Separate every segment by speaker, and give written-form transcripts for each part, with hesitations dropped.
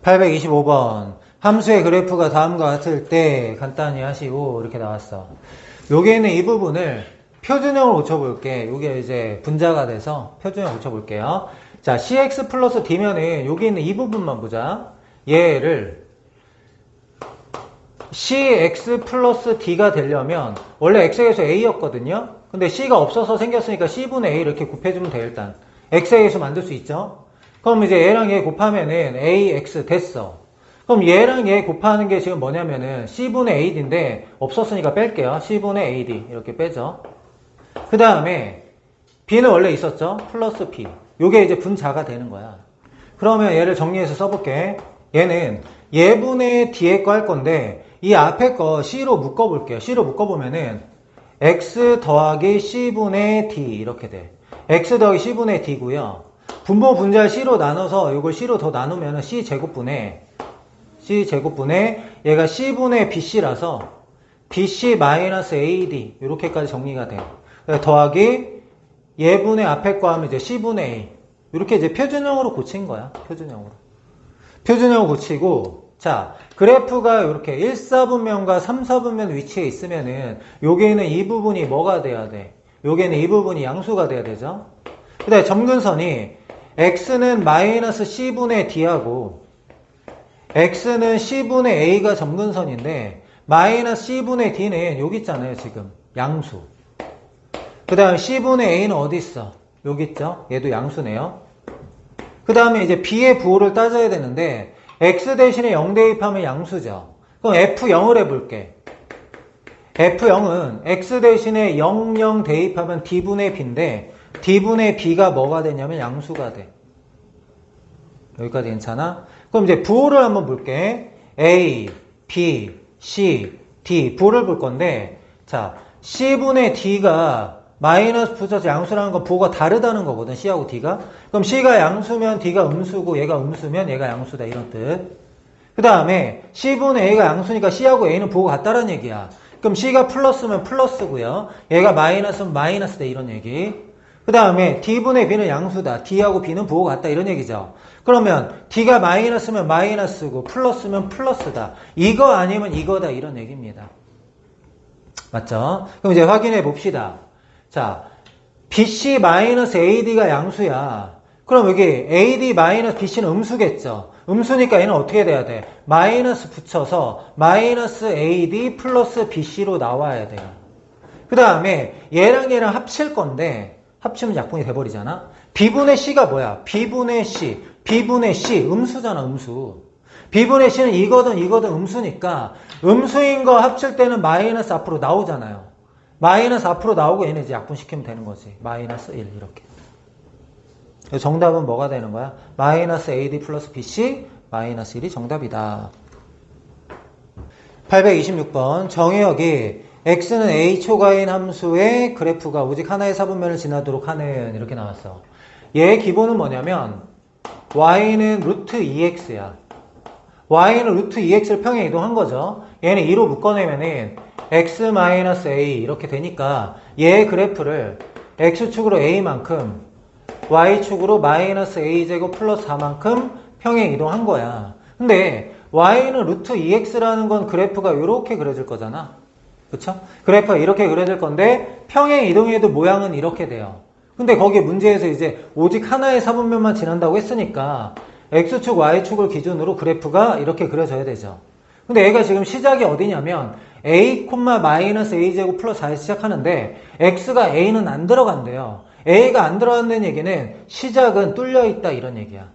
Speaker 1: 825번. 함수의 그래프가 다음과 같을 때 간단히 하시고 이렇게 나왔어. 여기 있는 이 부분을 표준형으로 고쳐볼게. 이게 이제 분자가 돼서 표준형 고쳐볼게요. 자, cx 플러스 d면은 여기 있는 이 부분만 보자. 얘를 cx 플러스 d가 되려면 원래 x에서 a였거든요. 근데 c가 없어서 생겼으니까 c분의 a 이렇게 곱해주면 돼. 일단 x의 수 만들 수 있죠. 그럼 이제 얘랑 얘 곱하면은 ax 됐어. 그럼 얘랑 얘 곱하는 게 지금 뭐냐면은 c분의 ad인데 없었으니까 뺄게요. c분의 ad 이렇게 빼죠. 그 다음에 b는 원래 있었죠. 플러스 p. 요게 이제 분자가 되는 거야. 그러면 얘를 정리해서 써볼게. 얘는 얘분의 d의 거 할 건데 이 앞에 거 c로 묶어볼게요. c로 묶어보면은 x 더하기 c분의 d 이렇게 돼. x 더하기 c분의 d고요. 분모 분자를 c로 나눠서 이걸 c로 더 나누면 c제곱분의 얘가 c분의 bc라서 bc-ad 이렇게까지 정리가 돼요. 더하기 얘분의 앞에 거 하면 이제 c분의 a 이렇게 이제 표준형으로 고친 거야. 표준형으로 고치고 자 그래프가 이렇게 1, 4분면과 3, 4분면 위치에 있으면은 여기에는 이 부분이 뭐가 돼야 돼? 여기에는 이 부분이 양수가 돼야 되죠. 그 다음에 점근선이 x는 마이너스 c분의 d하고 x는 c분의 a가 점근선인데 마이너스 c분의 d는 여기 있잖아요. 지금 양수. 그 다음에 c분의 a는 어디 있어? 여기 있죠. 얘도 양수네요. 그 다음에 이제 b의 부호를 따져야 되는데 x 대신에 0 대입하면 양수죠. 그럼 f0을 해볼게. f0은 x 대신에 0, 0 대입하면 d분의 b인데 d분의 b가 뭐가 되냐면 양수가 돼. 여기까지 괜찮아? 그럼 이제 부호를 한번 볼게. a, b, c, d 부호를 볼 건데 자 c분의 d가 마이너스 붙여서 양수라는 건 부호가 다르다는 거거든. c하고 d가. 그럼 c가 양수면 d가 음수고 얘가 음수면 얘가 양수다 이런 뜻. 그 다음에 c분의 a가 양수니까 c하고 a는 부호가 같다는 얘기야. 그럼 c가 플러스면 플러스고요. 얘가 마이너스면 마이너스다 이런 얘기. 그 다음에 d분의 b는 양수다. d하고 b는 부호가 같다 이런 얘기죠. 그러면 d가 마이너스면 마이너스고 플러스면 플러스다. 이거 아니면 이거다 이런 얘기입니다. 맞죠? 그럼 이제 확인해 봅시다. 자, BC-AD가 양수야. 그럼 여기 AD-BC는 음수겠죠. 음수니까 얘는 어떻게 돼야 돼? 마이너스 붙여서 마이너스 AD 플러스 BC로 나와야 돼요. 그 다음에 얘랑 얘랑 합칠 건데 합치면 약분이 돼버리잖아. B분의 C가 뭐야? B분의 C. B분의 C. 음수잖아, 음수. B분의 C는 이거든 음수니까 음수인 거 합칠 때는 마이너스 앞으로 나오잖아요. 마이너스 앞으로 나오고 얘는 이제 약분시키면 되는 거지. 마이너스 1 이렇게. 정답은 뭐가 되는 거야? 마이너스 AD 플러스 BC 마이너스 1이 정답이다. 826번 정의역이 x는 a 초과인 함수의 그래프가 오직 하나의 사분면을 지나도록 하는 이렇게 나왔어. 얘의 기본은 뭐냐면 y는 루트 2x야. y는 루트 2x를 평행 이동한 거죠. 얘는 2로 묶어내면은 x-a 이렇게 되니까 얘의 그래프를 x축으로 a만큼 y축으로 마이너스 a제곱 플러스 4만큼 평행 이동한 거야. 근데 y는 루트 2x라는 건 그래프가 이렇게 그려질 거잖아. 그쵸? 그래프가 이렇게 그려질 건데 평행 이동해도 모양은 이렇게 돼요. 근데 거기에 문제에서 이제 오직 하나의 사분면만 지난다고 했으니까 x축, y축을 기준으로 그래프가 이렇게 그려져야 되죠. 근데 얘가 지금 시작이 어디냐면 a, 마이너스 a제곱 플러스 4에서 시작하는데 x가 a는 안 들어간대요. a가 안 들어간다는 얘기는 시작은 뚫려있다 이런 얘기야.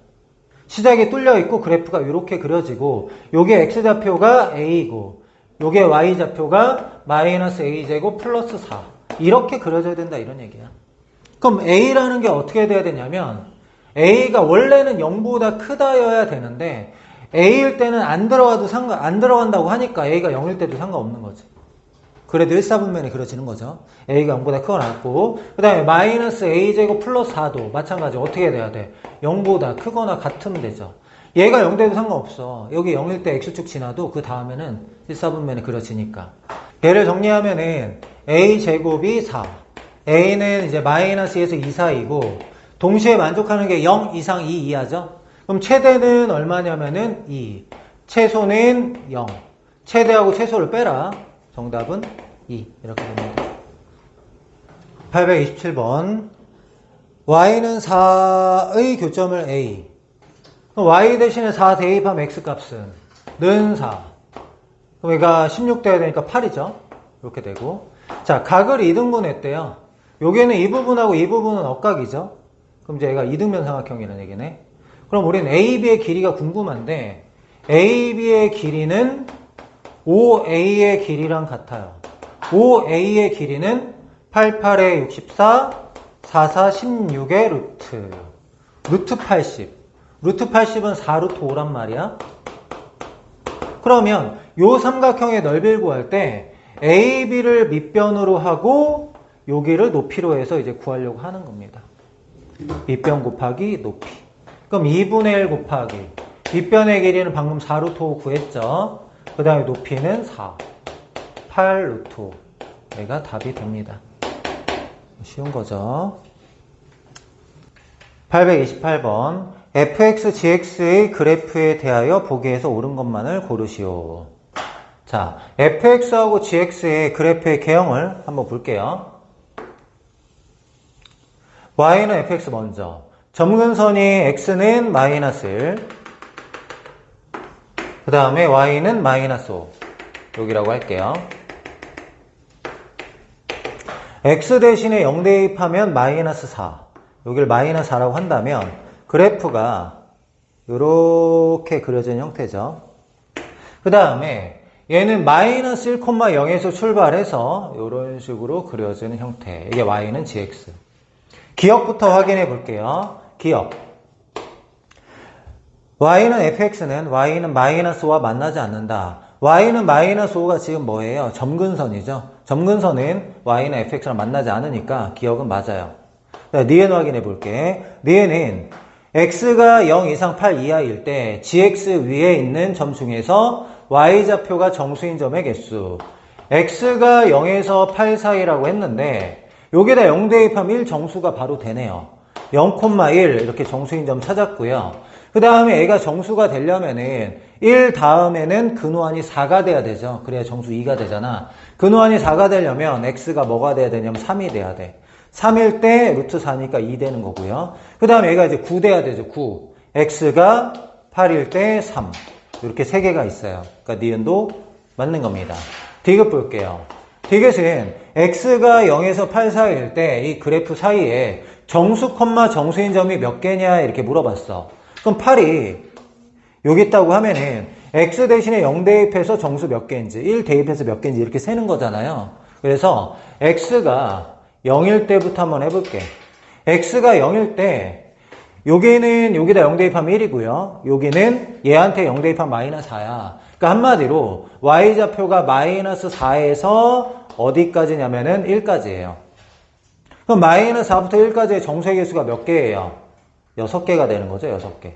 Speaker 1: 시작이 뚫려있고 그래프가 이렇게 그려지고 요게 x좌표가 a이고 요게 y좌표가 마이너스 a제곱 플러스 4 이렇게 그려져야 된다 이런 얘기야. 그럼 a라는 게 어떻게 돼야 되냐면 a가 원래는 0보다 크다여야 되는데 a일 때는 안 들어간다고 하니까 a가 0일 때도 상관없는 거지. 그래도 1, 4분면이 그려지는 거죠. a가 0보다 크거나 같고 그 다음에 마이너스 a제곱 플러스 4도 마찬가지 어떻게 돼야 돼? 0보다 크거나 같으면 되죠. 얘가 0 돼도 상관없어. 여기 0일 때 x축 지나도 그 다음에는 1, 4분면이 그려지니까. 얘를 정리하면은 a제곱이 4 a는 이제 마이너스 2에서 2 사이고 동시에 만족하는 게 0 이상 2 이하죠. 그럼 최대는 얼마냐면은 2. 최소는 0. 최대하고 최소를 빼라. 정답은 2. 이렇게 됩니다. 827번. y는 4의 교점을 A. 그럼 y 대신에 4 대입하면 x 값은 는 4. 그럼 얘가 16 돼야 되니까 8이죠. 이렇게 되고. 자, 각을 2등분 했대요. 여기는 이 부분하고 이 부분은 억각이죠. 그럼 이제 얘가 이등변 삼각형이라는 얘기네. 그럼 우리는 AB의 길이가 궁금한데 AB의 길이는 OA의 길이랑 같아요. OA의 길이는 88의 64, 44, 16의 루트. 루트 80. 루트 80은 4루트 5란 말이야. 그러면 요 삼각형의 넓이를 구할 때 AB를 밑변으로 하고 여기를 높이로 해서 이제 구하려고 하는 겁니다. 밑변 곱하기 높이. 그럼 2분의 1 곱하기 밑변의 길이는 방금 4루트 5 구했죠. 그 다음에 높이는 4. 8루트 5. 얘가 답이 됩니다. 쉬운 거죠. 828번. fx, gx의 그래프에 대하여 보기에서 옳은 것만을 고르시오. 자, fx하고 gx의 그래프의 개형을 한번 볼게요. y는 fx 먼저. 점근선이 x는 마이너스 1. 그 다음에 y는 마이너스 5. 여기라고 할게요. x 대신에 0 대입하면 마이너스 4. 여기를 마이너스 4라고 한다면 그래프가 이렇게 그려진 형태죠. 그 다음에 얘는 마이너스 1,0에서 출발해서 이런 식으로 그려지는 형태. 이게 y는 gx. 기억부터 확인해 볼게요. 기억. y는 fx는 y는 마이너스와 만나지 않는다. y는 마이너스 5가 지금 뭐예요? 점근선이죠. 점근선은 y는 fx랑 만나지 않으니까 기억은 맞아요. 니은 확인해 볼게. 니은은 x가 0 이상 8 이하일 때 gx 위에 있는 점 중에서 y좌표가 정수인 점의 개수. x가 0에서 8 사이라고 했는데 여기다 0 대입하면 1 정수가 바로 되네요. 0,1 이렇게 정수인 점 찾았고요. 그 다음에 얘가 정수가 되려면은 1 다음에는 근호안이 4가 돼야 되죠. 그래야 정수 2가 되잖아. 근호안이 4가 되려면 x가 뭐가 돼야 되냐면 3이 돼야 돼. 3일 때 루트 4니까 2 되는 거고요. 그 다음에 얘가 이제 9 돼야 되죠. 9. x가 8일 때 3. 이렇게 3개가 있어요. 그러니까 니은도 맞는 겁니다. 디귿 볼게요. 디귿은 x가 0에서 8 사이일 때 이 그래프 사이에 정수, 정수인 점이 몇 개냐 이렇게 물어봤어. 그럼 8이 여기 있다고 하면은 x 대신에 0 대입해서 정수 몇 개인지 1 대입해서 몇 개인지 이렇게 세는 거잖아요. 그래서 x가 0일 때부터 한번 해볼게. x가 0일 때 여기는 여기다 0 대입하면 1이고요. 여기는 얘한테 0 대입하면 마이너스 4야. 그러니까 한마디로 y좌표가 마이너스 4에서 어디까지냐면은 1까지예요. 그럼 마이너스 4부터 1까지의 정수의 개수가 몇 개예요? 6개가 되는 거죠. 6개.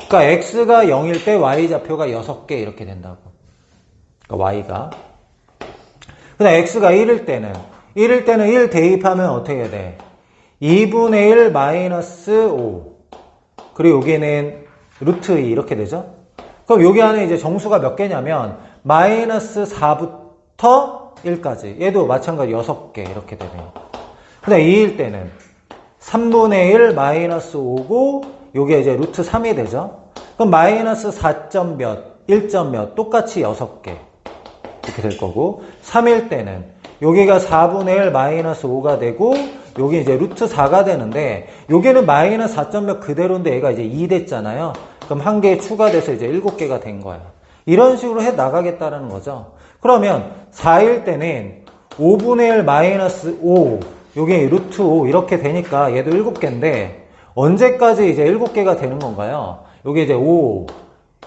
Speaker 1: 그러니까 x가 0일 때 y좌표가 6개 이렇게 된다고. 그러니까 y가. 그 다음 x가 1일 때는 1 대입하면 어떻게 돼? 2분의 1 마이너스 5. 그리고 여기는 루트 2 이렇게 되죠? 그럼 여기 안에 이제 정수가 몇 개냐면 마이너스 4부터 1까지. 얘도 마찬가지 6개 이렇게 되네요. 그 다음 2일 때는 3분의 1 마이너스 5고 요게 이제 루트 3이 되죠? 그럼 마이너스 4점 몇, 1점 몇 똑같이 6개 이렇게 될 거고 3일 때는 여기가 4분의 1 마이너스 5가 되고 여기 이제 루트 4가 되는데 여기는 마이너스 4점 몇 그대로인데 얘가 이제 2 됐잖아요. 그럼 한 개 추가돼서 이제 7개가 된 거야. 이런 식으로 해 나가겠다라는 거죠. 그러면 4일 때는 5분의 1 마이너스 5 요게 루트 5 이렇게 되니까 얘도 7개인데 언제까지 이제 7개가 되는 건가요? 요게 이제 5,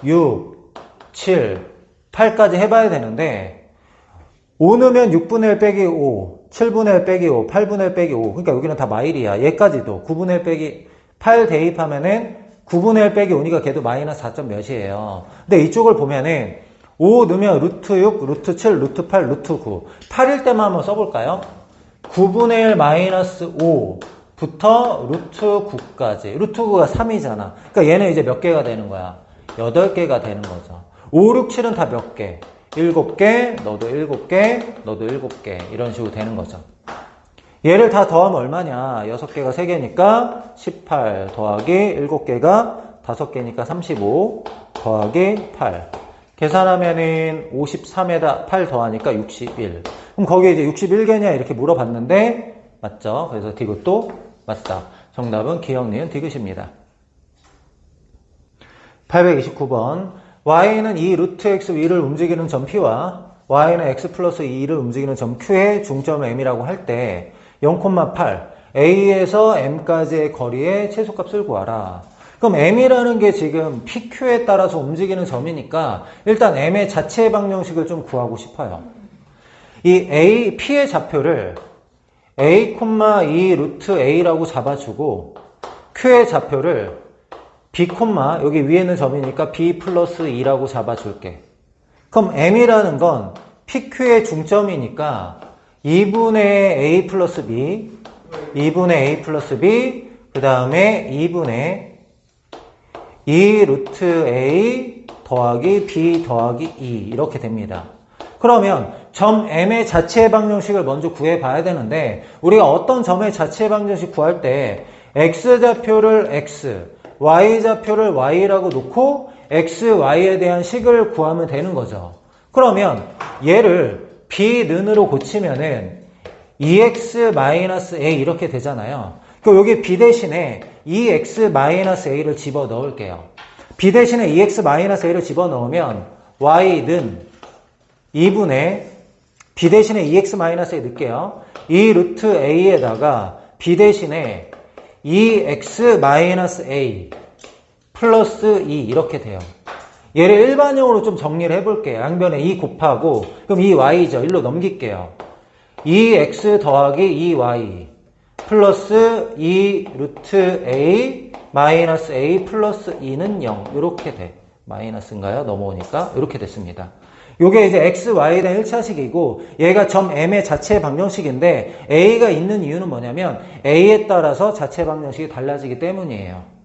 Speaker 1: 6, 7, 8까지 해봐야 되는데 5 넣으면 6분의 1 빼기 5, 7분의 1 빼기 5, 8분의 1 빼기 5 그러니까 여기는 다 마일이야. 얘까지도 9분의 1 빼기 8 대입하면은 9분의 1 빼기 5니까 걔도 마이너스 4점 몇이에요. 근데 이쪽을 보면은 5 넣으면 루트 6, 루트 7, 루트 8, 루트 9 8일 때만 한번 써볼까요? 9분의 1 마이너스 5 부터 루트 9까지. 루트 9가 3이잖아. 그러니까 얘는 이제 몇 개가 되는 거야? 8개가 되는 거죠. 5, 6, 7은 다 몇 개? 7개, 너도 7개, 너도 7개. 이런 식으로 되는 거죠. 얘를 다 더하면 얼마냐? 6개가 3개니까 18 더하기 7개가 5개니까 35 더하기 8. 계산하면은 53에다 8 더하니까 61. 그럼 거기에 이제 61개냐 이렇게 물어봤는데 맞죠? 그래서 디귿도 맞다. 정답은 기억, 니은, 디귿입니다. 829번 y는 이 루트 x 위를 움직이는 점 p와 y는 x 플러스 2를 움직이는 점 q의 중점을 m이라고 할 때 0,8 a에서 m까지의 거리의 최소값을 구하라. 그럼 m이라는 게 지금 pq에 따라서 움직이는 점이니까 일단 m의 자체 방정식을 좀 구하고 싶어요. 이 p의 좌표를 a, 2 루트 a라고 잡아주고 q의 좌표를 b, 여기 위에 있는 점이니까 b 플러스 2라고 잡아줄게. 그럼 m이라는 건 pq의 중점이니까 2분의 a 플러스 b, 2분의 a 플러스 b, 그 다음에 2분의 2 루트 a 더하기 b 더하기 2 이렇게 됩니다. 그러면 점 m의 자체 방정식을 먼저 구해봐야 되는데 우리가 어떤 점의 자체 방정식 구할 때 x좌표를 x, y좌표를 y라고 놓고 x, y에 대한 식을 구하면 되는 거죠. 그러면 얘를 b는으로 고치면은 2x-a 이렇게 되잖아요. 그럼 여기 b 대신에 2x-a를 집어 넣을게요. b 대신에 2x-a를 집어 넣으면 y는 2분의 b 대신에 2x-a 넣을게요. 2 루트 a에다가 b 대신에 2x-a 플러스 2 이렇게 돼요. 얘를 일반형으로 좀 정리를 해볼게요. 양변에 2 곱하고 그럼 2y죠. 1로 넘길게요. 2x 더하기 2y 플러스 2 루트 a 마이너스 a 플러스 2는 0 이렇게 돼. 마이너스인가요? 넘어오니까 이렇게 됐습니다. 요게 이제 x, y에 대한 1차식이고 얘가 점 m의 자체 방정식인데 a가 있는 이유는 뭐냐면 a에 따라서 자체 방정식이 달라지기 때문이에요.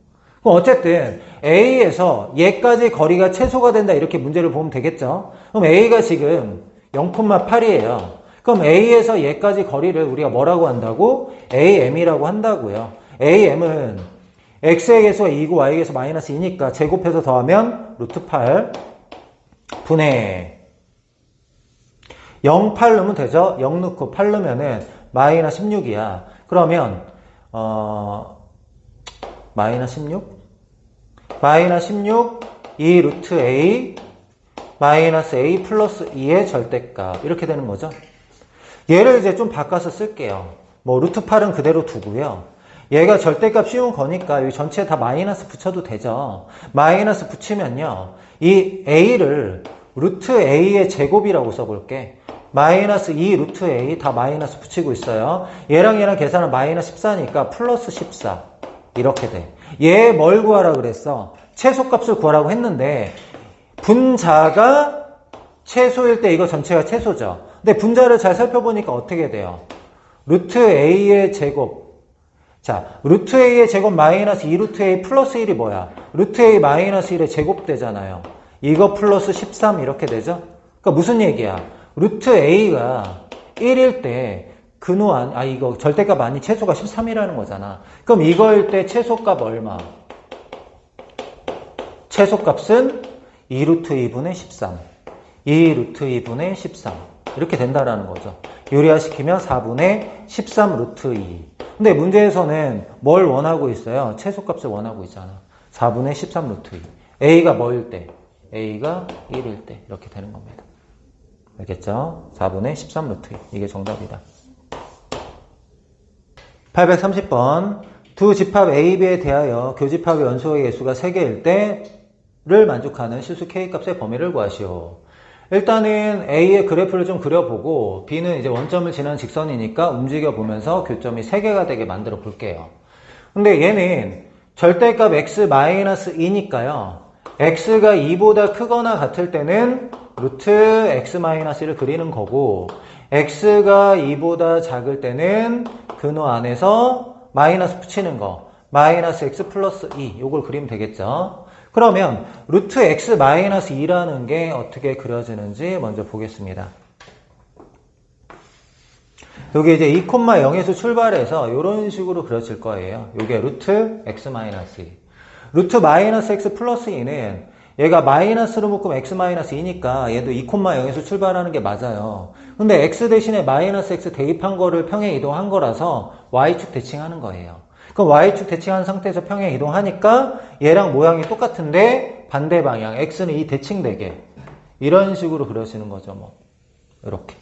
Speaker 1: 그럼 어쨌든 a에서 얘까지 거리가 최소가 된다 이렇게 문제를 보면 되겠죠. 그럼 a가 지금 0,8이에요. 그럼 a에서 얘까지 거리를 우리가 뭐라고 한다고? am이라고 한다고요. am은 x의 개수가 2고 y의 개수 마이너스 2니까 제곱해서 더하면 루트 8 분의 0, 8 넣으면 되죠? 0 넣고 8 넣으면은 마이너스 16이야. 그러면 마이너스 16? 마이너스 16 2 루트 a 마이너스 a 플러스 2의 절대값 이렇게 되는 거죠. 얘를 이제 좀 바꿔서 쓸게요. 뭐 루트 8은 그대로 두고요. 얘가 절대값 씌운 거니까 여기 전체에 다 마이너스 붙여도 되죠. 마이너스 붙이면요. 이 a를 루트 a의 제곱이라고 써볼게. 마이너스 2 루트 a 다 마이너스 붙이고 있어요. 얘랑 얘랑 계산은 마이너스 14니까 플러스 14 이렇게 돼. 얘 뭘 구하라 그랬어? 최소값을 구하라고 했는데 분자가 최소일 때 이거 전체가 최소죠. 근데 분자를 잘 살펴보니까 어떻게 돼요? 루트 a의 제곱. 자, 루트 a의 제곱 마이너스 2 루트 a 플러스 1이 뭐야? 루트 a 마이너스 1의 제곱 되잖아요. 이거 플러스 13 이렇게 되죠? 그러니까 무슨 얘기야? 루트 a가 1일 때 근호한, 이거 절대값 아니 최소가 13이라는 거잖아. 그럼 이거일 때 최소값 얼마? 최소값은 2 루트 2분의 13. 2 루트 2분의 13. 이렇게 된다라는 거죠. 유리화시키면 4분의 13 루트 2. 근데 문제에서는 뭘 원하고 있어요? 최소값을 원하고 있잖아. 4분의 13 루트 2. a가 뭐일 때? a가 1일 때. 이렇게 되는 겁니다. 알겠죠? 4분의 13 루트 2. 이게 정답이다. 830번. 두 집합 A, B에 대하여 교집합의 연소의 개수가 3개일 때를 만족하는 실수 K값의 범위를 구하시오. 일단은 A의 그래프를 좀 그려보고 B는 이제 원점을 지나는 직선이니까 움직여보면서 교점이 3개가 되게 만들어 볼게요. 근데 얘는 절대값 x-2니까요. x가 2보다 크거나 같을 때는 루트 x-1을 그리는 거고 x가 2보다 작을 때는 근호 안에서 마이너스 붙이는 거. 마이너스 x 플러스 2. 요걸 그리면 되겠죠. 그러면 루트 x 마이너스 2라는 게 어떻게 그려지는지 먼저 보겠습니다. 여기 이제 2,0에서 출발해서 이런 식으로 그려질 거예요. 요게 루트 x 마이너스 2. 루트 마이너스 x 플러스 2는 얘가 마이너스로 묶으면 x 마이너스 2니까 얘도 2,0에서 출발하는 게 맞아요. 근데 x 대신에 마이너스 x 대입한 거를 평행 이동한 거라서 y축 대칭하는 거예요. 그럼 y축 대칭한 상태에서 평행 이동하니까 얘랑 모양이 똑같은데 반대 방향 x는 이 대칭되게 이런 식으로 그려지는 거죠. 뭐 이렇게.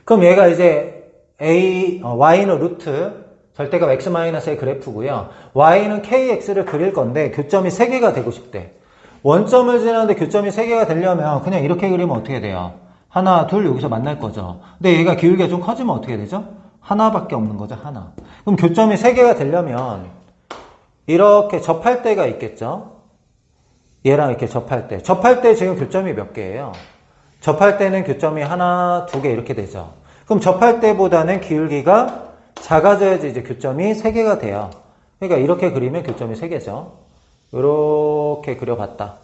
Speaker 1: 그럼 얘가 이제 y는 루트 절대값 x-의 그래프고요. y는 kx를 그릴 건데 교점이 3개가 되고 싶대. 원점을 지나는데 교점이 3개가 되려면 그냥 이렇게 그리면 어떻게 돼요? 하나, 둘 여기서 만날 거죠. 근데 얘가 기울기가 좀 커지면 어떻게 되죠? 하나밖에 없는 거죠. 하나. 그럼 교점이 3개가 되려면 이렇게 접할 때가 있겠죠? 얘랑 이렇게 접할 때. 접할 때 지금 교점이 몇 개예요? 접할 때는 교점이 하나, 2개 이렇게 되죠. 그럼 접할 때보다는 기울기가 작아져야지 이제 교점이 3개가 돼요. 그러니까 이렇게 그리면 교점이 3개죠. 이렇게 그려봤다.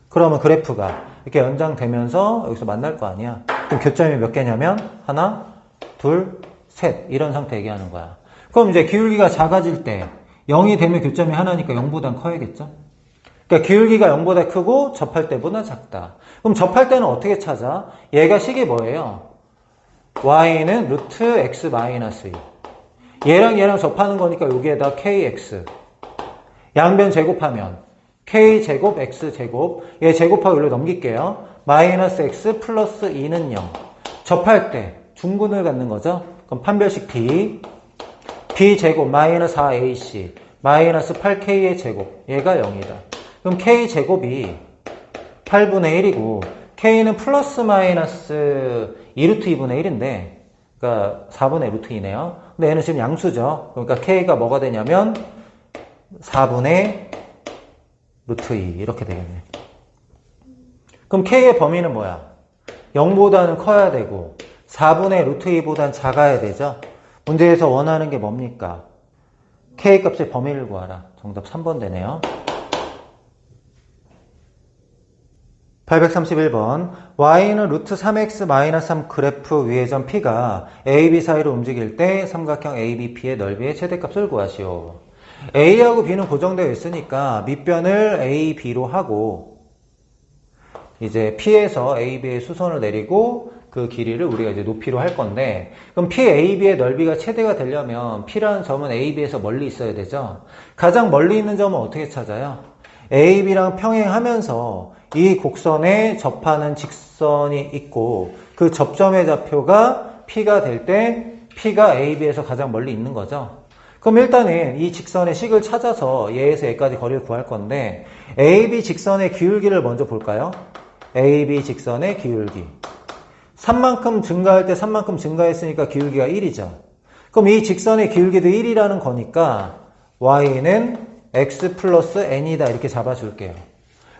Speaker 1: 그러면 그래프가 이렇게 연장되면서 여기서 만날 거 아니야. 그럼 교점이 몇 개냐면 하나, 둘, 셋 이런 상태 얘기하는 거야. 그럼 이제 기울기가 작아질 때 0이 되면 교점이 하나니까 0보단 커야겠죠. 그러니까 기울기가 0보다 크고 접할 때보다 작다. 그럼 접할 때는 어떻게 찾아? 얘가 식이 뭐예요? y는 루트 x 마이너스 2. 얘랑 얘랑 접하는 거니까 여기에다 kx. 양변 제곱하면 k제곱 x제곱. 얘 제곱하고 여기로 넘길게요. 마이너스 x 플러스 2는 0. 접할 때 중근을 갖는 거죠. 그럼 판별식 b. b제곱 마이너스 4ac. 마이너스 8k의 제곱. 얘가 0이다. 그럼 k제곱이 8분의 1이고 k는 플러스 마이너스 2루트 2분의 1인데 그러니까 4분의 루트 2네요. 근데 얘는 지금 양수죠. 그러니까 k가 뭐가 되냐면 4분의 루트 2 이렇게 되겠네. 그럼 k의 범위는 뭐야? 0보다는 커야 되고 4분의 루트 2보다는 작아야 되죠. 문제에서 원하는 게 뭡니까? k 값의 범위를 구하라. 정답 3번 되네요. 831번 y는 루트 3x-3 그래프 위의 점 P가 AB 사이로 움직일 때 삼각형 ABP의 넓이의 최대값을 구하시오. A하고 B는 고정되어 있으니까 밑변을 A, B로 하고 이제 P에서 AB의 수선을 내리고 그 길이를 우리가 이제 높이로 할 건데 그럼 PAB의 넓이가 최대가 되려면 P라는 점은 AB에서 멀리 있어야 되죠. 가장 멀리 있는 점은 어떻게 찾아요? AB랑 평행하면서 이 곡선에 접하는 직선이 있고 그 접점의 좌표가 P가 될 때 P가 AB에서 가장 멀리 있는 거죠. 그럼 일단은 이 직선의 식을 찾아서 얘에서 얘까지 거리를 구할 건데 AB 직선의 기울기를 먼저 볼까요? AB 직선의 기울기 3만큼 증가할 때 3만큼 증가했으니까 기울기가 1이죠. 그럼 이 직선의 기울기도 1이라는 거니까 y는 x 플러스 n이다 이렇게 잡아줄게요.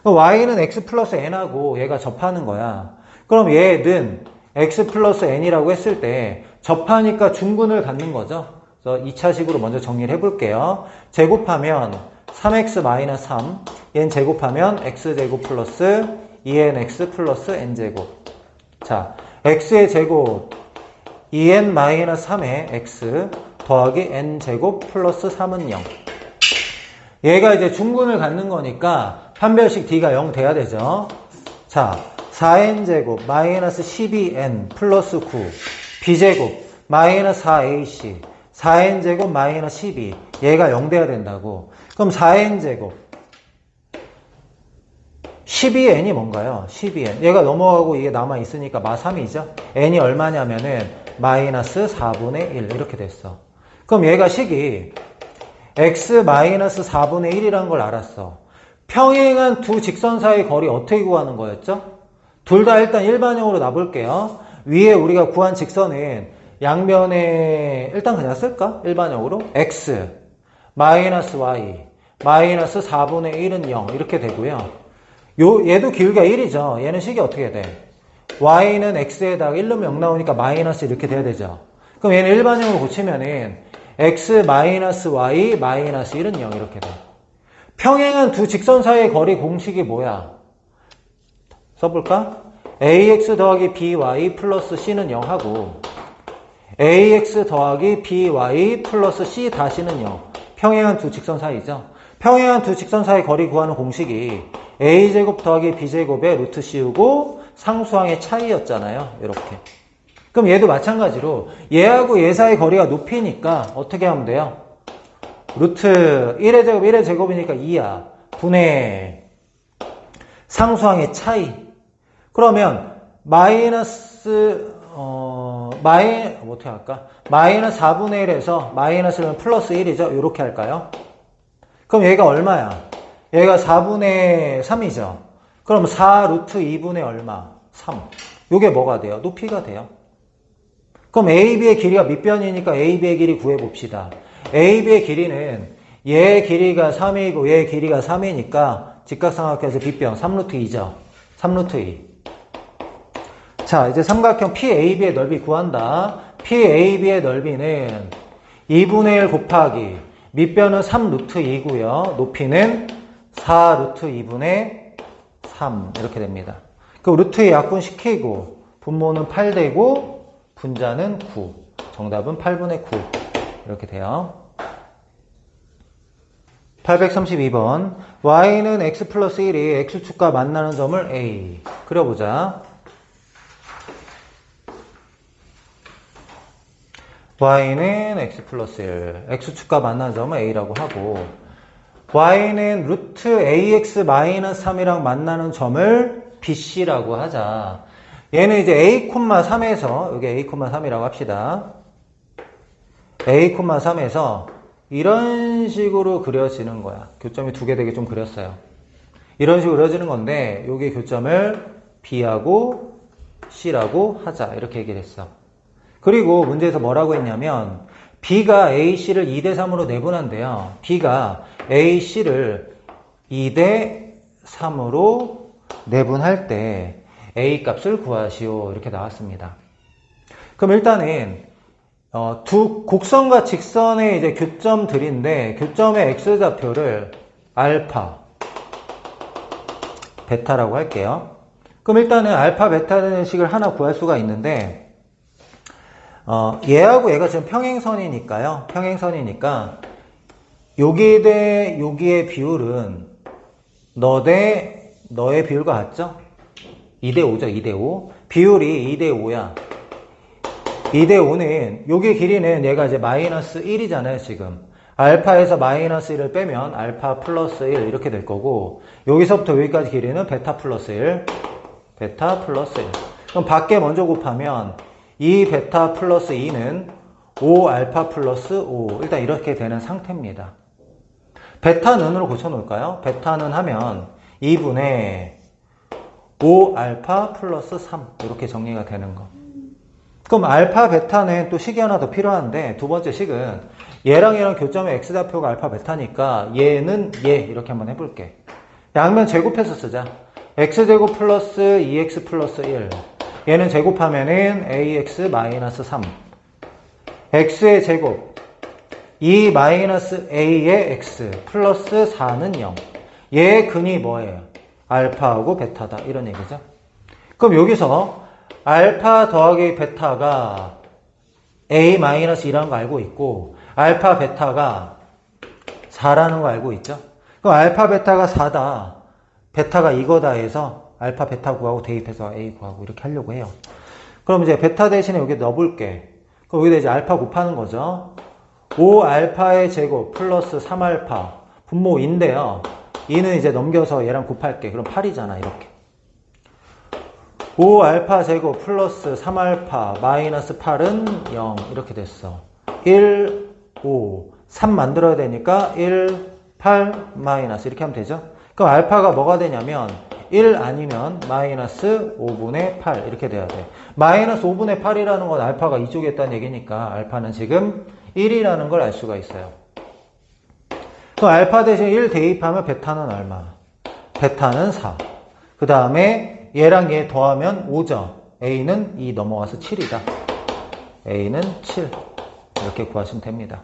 Speaker 1: 그럼 y는 x 플러스 n하고 얘가 접하는 거야. 그럼 얘는 x 플러스 n이라고 했을 때 접하니까 중근을 갖는 거죠. 그래서 2차식으로 먼저 정리를 해볼게요. 제곱하면 3x-3 얘는 제곱하면 x제곱 플러스 2nx 플러스 n제곱. 자, x의 제곱 2n-3의 x 더하기 n제곱 플러스 3은 0. 얘가 이제 중근을 갖는 거니까 판별식 d가 0 돼야 되죠. 자, 4n제곱 마이너스 12n 플러스 9 b제곱 마이너스 4ac 4n제곱 마이너스 12 얘가 0 돼야 된다고. 그럼 4n제곱 12n이 뭔가요? 12n 얘가 넘어가고 이게 남아있으니까 마3이죠. n이 얼마냐면은 마이너스 4분의 1 이렇게 됐어. 그럼 얘가 식이 x 마이너스 4분의 1이라는 걸 알았어. 평행한 두 직선 사이 거리 어떻게 구하는 거였죠? 둘 다 일단 일반형으로 놔볼게요. 위에 우리가 구한 직선은 양변에 일단 그냥 쓸까? 일반형으로 x 마이너스 y 마이너스 4분의 1은 0 이렇게 되고요. 얘도 기울기가 1이죠. 얘는 식이 어떻게 돼? y는 x에다가 1 넣으면 0 나오니까 마이너스 이렇게 돼야 되죠. 그럼 얘는 일반형으로 고치면은 x 마이너스 y 마이너스 1은 0 이렇게 돼. 평행한 두 직선 사이의 거리 공식이 뭐야? 써볼까? ax 더하기 by 플러스 c는 0 하고 ax 더하기 by 플러스 c 다시는 0. 평행한 두 직선 사이죠. 평행한 두 직선 사이 거리 구하는 공식이 a제곱 더하기 b제곱의 루트 씌우고 상수항의 차이였잖아요. 이렇게. 그럼 얘도 마찬가지로 얘하고 얘 사이 거리가 높이니까 어떻게 하면 돼요? 루트 1의 제곱 1의 제곱이니까 2야. 분의 상수항의 차이. 그러면 어떻게 할까? 마이너스 4분의 1에서 마이너스는 플러스 1이죠. 이렇게 할까요? 그럼 얘가 얼마야? 얘가 4분의 3이죠. 그럼 4 루트 2분의 얼마? 3. 요게 뭐가 돼요? 높이가 돼요. 그럼 AB의 길이가 밑변이니까 AB의 길이 구해봅시다. AB의 길이는 얘 길이가 3이고 얘 길이가 3이니까 직각삼각형에서 빗변 3루트 2죠. 3루트 2. 자, 이제 삼각형 PAB의 넓이 구한다. PAB의 넓이는 2분의 1 곱하기 밑변은 3루트 2고요. 높이는 4루트 2분의 3 이렇게 됩니다. 그럼 루트에 약분시키고 분모는 8 되고 분자는 9. 정답은 8분의 9 이렇게 돼요. 832번 y는 x 플러스 1이 x축과 만나는 점을 A. 그려보자. y는 x 플러스 1, x축과 만나는 점을 a라고 하고 y는 루트 ax 마이너스 3이랑 만나는 점을 bc라고 하자. 얘는 이제 a,3에서 여기 a,3이라고 합시다. a,3에서 이런 식으로 그려지는 거야. 교점이 두 개 되게 좀 그렸어요. 이런 식으로 그려지는 건데 여기 교점을 b하고 c라고 하자. 이렇게 얘기를 했어. 그리고 문제에서 뭐라고 했냐면 B가 AC를 2대3으로 내분한대요. B가 AC를 2대3으로 내분할 때 A 값을 구하시오. 이렇게 나왔습니다. 그럼 일단은 두 곡선과 직선의 이제 교점들인데 교점의 X좌표를 알파, 베타라고 할게요. 그럼 일단은 알파, 베타 되는 식을 하나 구할 수가 있는데 얘하고 얘가 지금 평행선이니까요. 평행선이니까 여기 대 여기의 비율은 너 대 너의 비율과 같죠? 2대5죠. 2대5. 비율이 2대5야. 2대5는 여기 길이는 얘가 이제 마이너스 1이잖아요. 지금. 알파에서 마이너스 1을 빼면 알파 플러스 1 이렇게 될 거고 여기서부터 여기까지 길이는 베타 플러스 1. 베타 플러스 1. 그럼 밖에 먼저 곱하면 2 베타 플러스 2는 5 알파 플러스 5. 일단 이렇게 되는 상태입니다. 베타는으로 고쳐놓을까요? 베타는 하면 2분의 5 알파 플러스 3. 이렇게 정리가 되는 거. 그럼 알파 베타는 또 식이 하나 더 필요한데 두 번째 식은 얘랑 얘랑 교점의 x좌표가 알파 베타니까 얘는 얘 이렇게 한번 해볼게. 양면 제곱해서 쓰자. x제곱 플러스 2x 플러스 1. 얘는 제곱하면은 ax 마이너스 3. x의 제곱 2 마이너스 a의 x 플러스 4는 0. 얘의 근이 뭐예요? 알파하고 베타다. 이런 얘기죠. 그럼 여기서 알파 더하기 베타가 a 마이너스 2라는 거 알고 있고 알파 베타가 4라는 거 알고 있죠? 그럼 알파 베타가 4다. 베타가 이거다 해서 알파 베타 구하고 대입해서 a 구하고 이렇게 하려고 해요. 그럼 이제 베타 대신에 여기 넣어볼게. 그럼 여기다 이제 알파 곱하는 거죠. 5 알파의 제곱 플러스 3알파 분모인데요. 2는 이제 넘겨서 얘랑 곱할게. 그럼 8이잖아. 이렇게. 5 알파 제곱 플러스 3알파 마이너스 8은 0 이렇게 됐어. 1, 5, 3 만들어야 되니까 1, 8 마이너스 이렇게 하면 되죠. 그럼 알파가 뭐가 되냐면 1 아니면 마이너스 5분의 8 이렇게 돼야 돼. 마이너스 5분의 8이라는 건 알파가 이쪽에 있다는 얘기니까 알파는 지금 1이라는 걸 알 수가 있어요. 그럼 알파 대신 1 대입하면 베타는 얼마? 베타는 4. 그 다음에 얘랑 얘 더하면 5죠. A는 2 넘어가서 7이다. A는 7. 이렇게 구하시면 됩니다.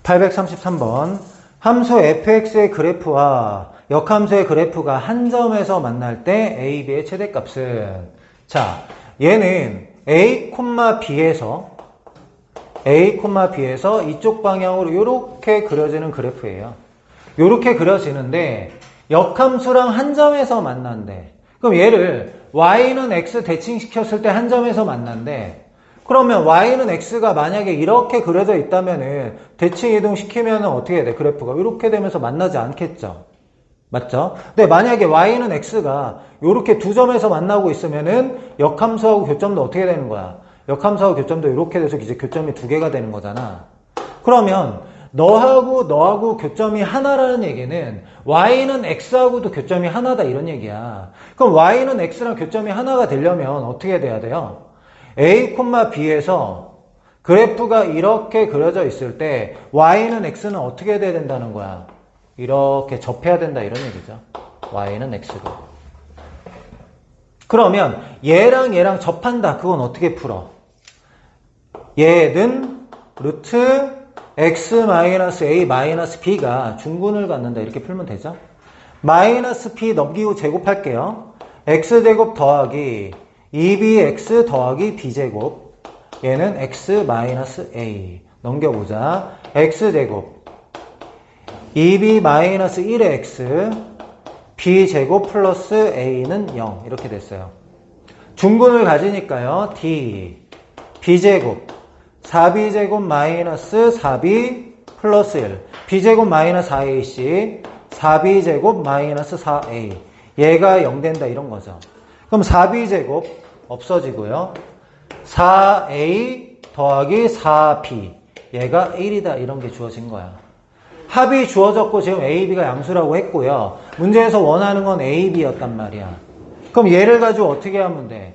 Speaker 1: 833번. 함수 fx의 그래프와 역함수의 그래프가 한 점에서 만날 때 a, b의 최대값은, 자, 얘는 a, b에서 이쪽 방향으로 이렇게 그려지는 그래프예요. 이렇게 그려지는데 역함수랑 한 점에서 만난대. 그럼 얘를 y는 x 대칭시켰을 때 한 점에서 만난대. 그러면 y는 x가 만약에 이렇게 그려져 있다면은 대칭 이동시키면 어떻게 돼? 그래프가 이렇게 되면서 만나지 않겠죠. 맞죠? 근데 만약에 y는 x가 이렇게 두 점에서 만나고 있으면은 역함수하고 교점도 어떻게 되는 거야? 역함수하고 교점도 이렇게 돼서 이제 교점이 두 개가 되는 거잖아. 그러면 너하고 교점이 하나라는 얘기는 y는 x하고도 교점이 하나다 이런 얘기야. 그럼 y는 x랑 교점이 하나가 되려면 어떻게 돼야 돼요? a, b에서 그래프가 이렇게 그려져 있을 때 y는 x는 어떻게 돼야 된다는 거야? 이렇게 접해야 된다 이런 얘기죠. y는 x가. 그러면 얘랑 접한다. 그건 어떻게 풀어? 얘는 루트 x-a-b가 중군을 갖는다 이렇게 풀면 되죠. 마이너스 p 넘기고 제곱할게요. x제곱 더하기 2bx 더하기 b제곱, 얘는 x-a 넘겨보자. x제곱 2b-1의 x b제곱 플러스 a는 0 이렇게 됐어요. 중군을 가지니까요. d b제곱 4b제곱 마이너스 4b 플러스 1 b제곱 마이너스 4ac 4b제곱 마이너스 4a 얘가 0 된다 이런 거죠. 그럼 4b제곱 없어지고요. 4a 더하기 4b 얘가 1이다 이런 게 주어진 거야. 합이 주어졌고 지금 a, b가 양수라고 했고요. 문제에서 원하는 건 a, b였단 말이야. 그럼 얘를 가지고 어떻게 하면 돼?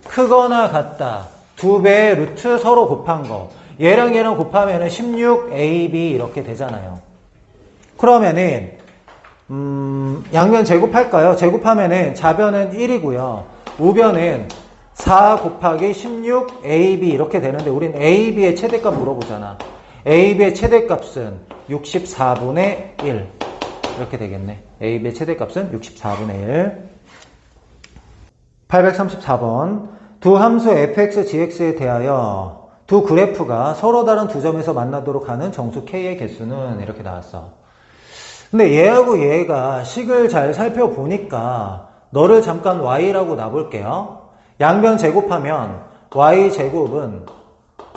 Speaker 1: 크거나 같다. 2배의 루트 서로 곱한 거. 얘랑 곱하면은 16ab 이렇게 되잖아요. 그러면은 양변 제곱할까요? 제곱하면은 좌변은 1이고요. 우변은 4 곱하기 16ab 이렇게 되는데 우린 ab의 최대값 물어보잖아. ab의 최대값은 64분의 1 이렇게 되겠네. ab의 최대값은 64분의 1. 834번. 두 함수 fx, gx에 대하여 두 그래프가 서로 다른 두 점에서 만나도록 하는 정수 k의 개수는 이렇게 나왔어. 근데 얘하고 얘가 식을 잘 살펴보니까 너를 잠깐 y라고 놔볼게요. 양변 제곱하면 y제곱은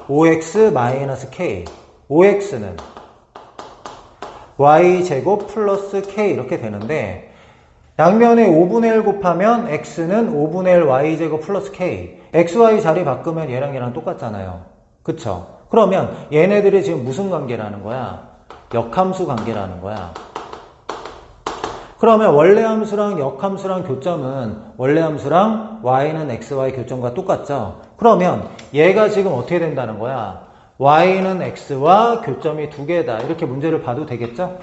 Speaker 1: 5x-k 5x는 y제곱 플러스 k 이렇게 되는데 양면에 5분의 1 곱하면 x는 5분의 1 y제곱 플러스 k x, y 자리 바꾸면 얘랑 똑같잖아요. 그쵸? 그러면 얘네들이 지금 무슨 관계라는 거야? 역함수 관계라는 거야. 그러면 원래 함수랑 역함수랑 교점은 원래 함수랑 y는 xy 교점과 똑같죠? 그러면 얘가 지금 어떻게 된다는 거야? y는 x와 교점이 두 개다. 이렇게 문제를 봐도 되겠죠?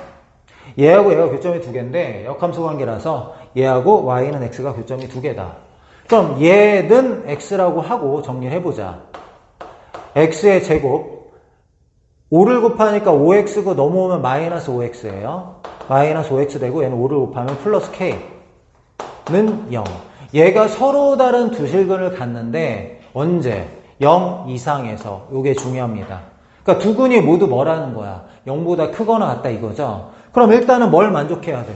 Speaker 1: 얘하고 얘가 교점이 두 개인데 역함수 관계라서 얘하고 y는 x가 교점이 두 개다. 그럼 얘는 x라고 하고 정리를 해보자. x의 제곱 5를 곱하니까 5x고 넘어오면 마이너스 5x예요. 마이너스 5x 되고 얘는 5를 곱하면 플러스 k는 0. 얘가 서로 다른 두 실근을 갖는데 언제? 0 이상에서. 이게 중요합니다. 그러니까 두 근이 모두 뭐라는 거야? 0보다 크거나 같다 이거죠. 그럼 일단은 뭘 만족해야 돼?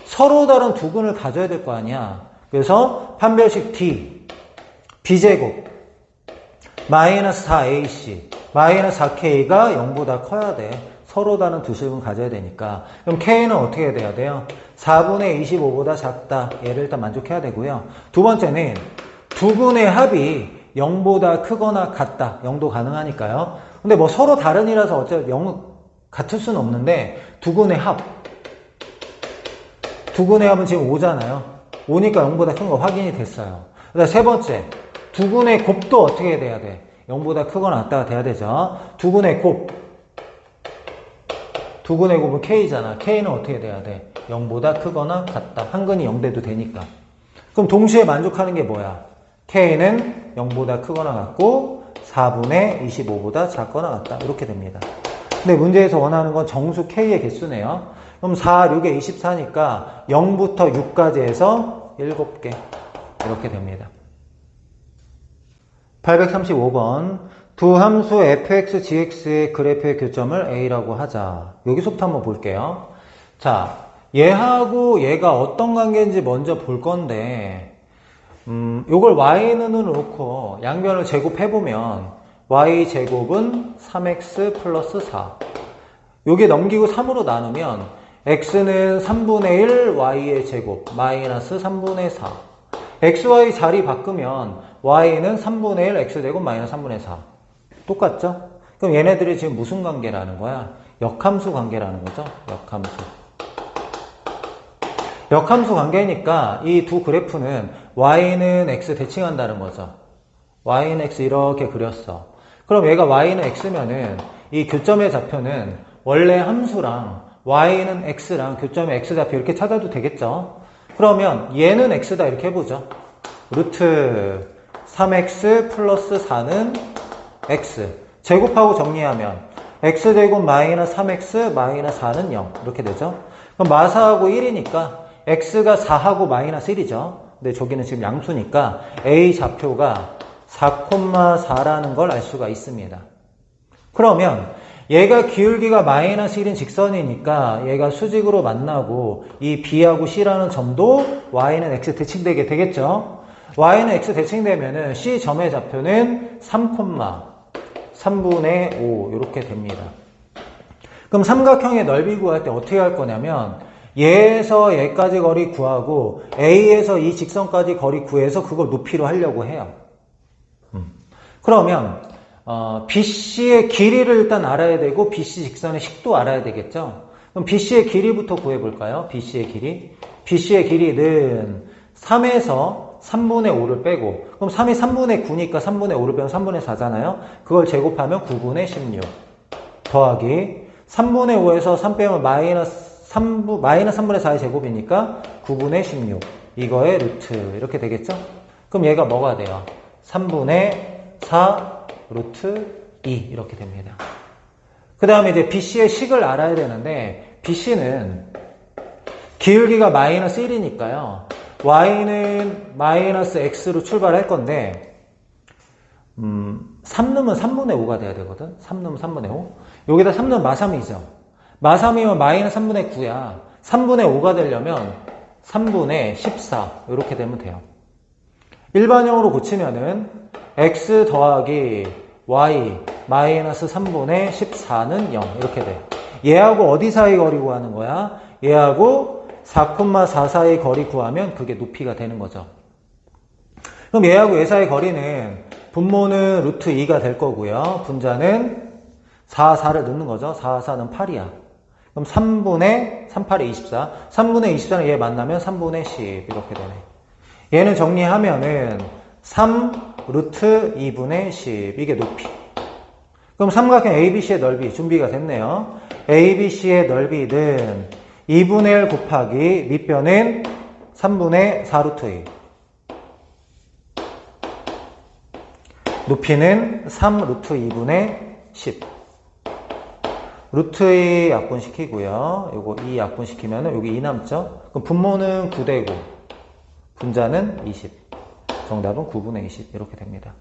Speaker 1: 서로 다른 두 근을 가져야 될 거 아니야. 그래서 판별식 d b제곱 마이너스 4ac 마이너스 4k가 0보다 커야 돼. 서로 다른 두 실근 가져야 되니까. 그럼 k는 어떻게 돼야 돼요? 4분의 25보다 작다. 얘를 일단 만족해야 되고요. 두 번째는 두 근의 합이 0보다 크거나 같다. 0도 가능하니까요. 근데 뭐 서로 다른이라서 어차피 0 같을 수는 없는데 두 근의 합. 두 근의 합은 지금 5잖아요. 5니까 0보다 큰 거 확인이 됐어요. 그다음 세 번째. 두 근의 곱도 어떻게 돼야 돼? 0보다 크거나 같다가 돼야 되죠. 두 근의 곱. 두 근의 곱은 k잖아. k는 어떻게 돼야 돼? 0보다 크거나 같다. 한 근이 0돼도 되니까. 그럼 동시에 만족하는 게 뭐야? k는 0보다 크거나 같고 4분의 25보다 작거나 같다. 이렇게 됩니다. 근데 문제에서 원하는 건 정수 K의 개수네요. 그럼 4, 6에 24니까 0부터 6까지 해서 7개. 이렇게 됩니다. 835번. 두 함수 fx, gx의 그래프의 교점을 A라고 하자. 여기서부터 한번 볼게요. 자, 얘하고 얘가 어떤 관계인지 먼저 볼 건데, 요걸 y는으로 놓고 양변을 제곱해보면 y제곱은 3x 플러스 4. 요게 넘기고 3으로 나누면 x는 3분의 1 y의 제곱 마이너스 3분의 4. xy 자리 바꾸면 y는 3분의 1 x제곱 마이너스 3분의 4. 똑같죠? 그럼 얘네들이 지금 무슨 관계라는 거야? 역함수 관계라는 거죠? 역함수. 역함수 관계니까 이 두 그래프는 y는 x 대칭한다는 거죠. y는 x 이렇게 그렸어. 그럼 얘가 y는 x면은 이 교점의 좌표는 원래 함수랑 y는 x랑 교점의 x좌표 이렇게 찾아도 되겠죠? 그러면 얘는 x다 이렇게 해보죠. 루트 3x 플러스 4는 x. 제곱하고 정리하면 x제곱 마이너스 3x 마이너스 4는 0 이렇게 되죠. 그럼 마사하고 1이니까 x가 4하고 마이너스 1이죠. 근데 저기는 지금 양수니까 a 좌표가 4,4라는 걸 알 수가 있습니다. 그러면 얘가 기울기가 마이너스 1인 직선이니까 얘가 수직으로 만나고 이 b하고 c라는 점도 y는 x 대칭되게 되겠죠. y는 x 대칭되면은 c 점의 좌표는 3,3분의 5 이렇게 됩니다. 그럼 삼각형의 넓이 구할 때 어떻게 할 거냐면 얘에서 얘까지 거리 구하고 A에서 이 직선까지 거리 구해서 그걸 높이로 하려고 해요. 그러면 BC의 길이를 일단 알아야 되고 BC 직선의 식도 알아야 되겠죠. 그럼 BC의 길이부터 구해볼까요? BC의 길이. BC의 길이는 3에서 3분의 5를 빼고 그럼 3이 3분의 9니까 3분의 5를 빼면 3분의 4잖아요. 그걸 제곱하면 9분의 16 더하기 3분의 5에서 3 빼면 마이너스 3분의 4의 제곱이니까 9분의 16 이거의 루트 이렇게 되겠죠? 그럼 얘가 뭐가 돼요? 3분의 4 루트 2 이렇게 됩니다. 그 다음에 이제 BC의 식을 알아야 되는데 BC는 기울기가 마이너스 1이니까요. y는 마이너스 x로 출발할 건데 3 넣으면 3분의 5가 돼야 되거든. 3 넣으면 3분의 5. 여기다 3 넣으면 마삼이죠. 마삼이면 마이너스 3분의 9야. 3분의 5가 되려면 3분의 14 이렇게 되면 돼요. 일반형으로 고치면은 x 더하기 y 마이너스 3분의 14는 0 이렇게 돼. 얘하고 어디 사이 거리 구하는 거야? 얘하고 4,4 사이 거리 구하면 그게 높이가 되는 거죠. 그럼 얘하고 얘 사이 거리는 분모는 루트 2가 될 거고요. 분자는 4, 4를 넣는 거죠. 4, 4는 8이야. 그럼 3분의 38에 24. 3분의 24는 얘 만나면 3분의 10 이렇게 되네. 얘는 정리하면은 3 루트 2분의 10 이게 높이. 그럼 삼각형 ABC의 넓이 준비가 됐네요. ABC의 넓이는 2분의 1 곱하기 밑변은 3분의 4 루트 2. 높이는 3 루트 2분의 10. 루트 2 약분시키고요. 요거 2 약분시키면은 여기 2 남죠? 그럼 분모는 9되고 분자는 20. 정답은 9분의 20 이렇게 됩니다.